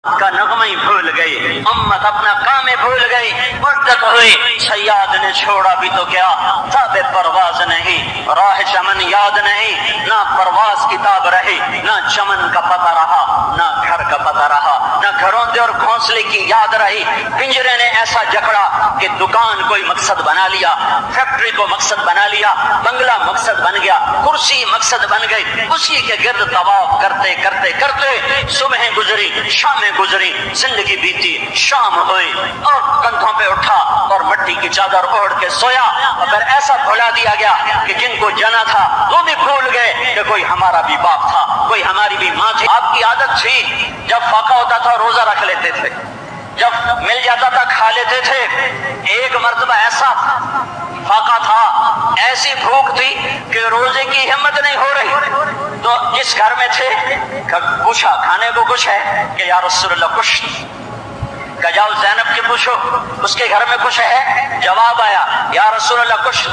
کا نغمہ ہی بھول گئی، امت اپنا کام بھول گئی، مدت ہوئی صیاد نے چھوڑا بھی تو کیا، تاب پرواز نہیں، راہ چمن یاد نہیں، نہ پرواز کتاب رہی، نہ چمن کا پتہ رہا، نہ گھر کا پتہ رہا، نہ گھروندے اور گھونسلے کی یاد رہی۔ پنجرے نے ایسا جکڑا کہ دکان کوئی مقصد بنا لیا، فیکٹری کو مقصد بنا لیا، بنگلہ مقصد بن گیا، کرسی مقصد بن گئی، اسی کے گرد طواف کرتے کرتے کرتے صبح گزری، شامیں گزری، زندگی بیتی، شام ہوئی اور کندھوں پہ اٹھا اور مٹی کی چادر اوڑھ کے سویا، اور پھر ایسا بھلا دیا گیا کہ جن کو جانا تھا وہ بھی بھول گئے کہ کوئی ہمارا بھی باپ تھا، کوئی ہماری بھی ماں تھی۔ آپ کی عادت تھی جب فاقہ ہوتا تھا روزہ رکھ لیتے تھے، جب مل جاتا تھا کھا لیتے تھے۔ ایک مرتبہ ایسا فاقہ تھا، ایسی بھوک تھی کہ روزے کی ہمت نہیں ہو رہی، تو جس گھر میں تھے پوچھا کھانے کو کچھ ہے کہ یا رسول اللہ کچھ، کہ جاؤ زینب کے پوچھو اس کے گھر میں کچھ ہے، جواب آیا یا رسول اللہ کچھ۔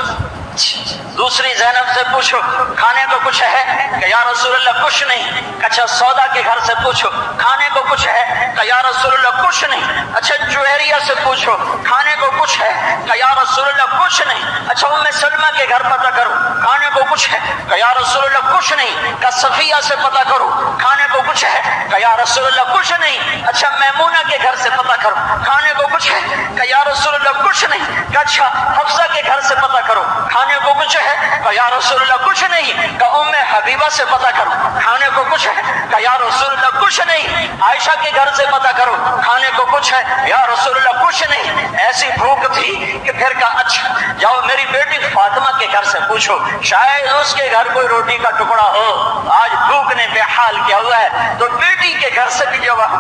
دوسری زینب سے پوچھو کھانے کو کچھ ہے کہ یا رسول اللہ کچھ نہیں۔ اچھا سودا کے گھر سے پوچھو کھانے کو کچھ ہے کہ یا رسول اللہ کچھ نہیں۔ اچھا جوہریہ سے پوچھو کھانے کو کچھ ہے کہ یا رسول اللہ کچھ نہیں۔ اچھا ام سلمہ کے گھر پتہ کرو کھانے کو کچھ ہے کہ یا رسول اللہ کچھ نہیں۔ کہ صفیہ سے پتہ کرو کھانے کو کچھ ہے کہ یا رسول اللہ کچھ نہیں۔ اچھا میمونہ کے گھر سے پتہ کرو کھانے کو کچھ ہے کہ یا رسول اللہ کچھ نہیں۔ کہ اچھا حفصہ کے گھر سے پتہ کرو کھانے کو کچھ ہے کہ یا رسول اللہ کچھ نہیں۔ کہ ام حبیبہ سے پتہ کرو کھانے کو کچھ ہے کہ یا رسول اللہ کچھ نہیں۔ عائشہ کے گھر سے پتہ کرو کھانے کو کچھ ہے یا رسول اللہ کچھ نہیں۔ ایسی بھوک تھی کہ پھر کہا اچھا جاؤ میری بیٹی فاطمہ کے گھر سے پوچھو شاید اس کے گھر کوئی روٹی کا ٹکڑا ہو، آج بھوک نے بے حال کیا ہوا ہے۔ تو بیٹی کے گھر سے بھی جواب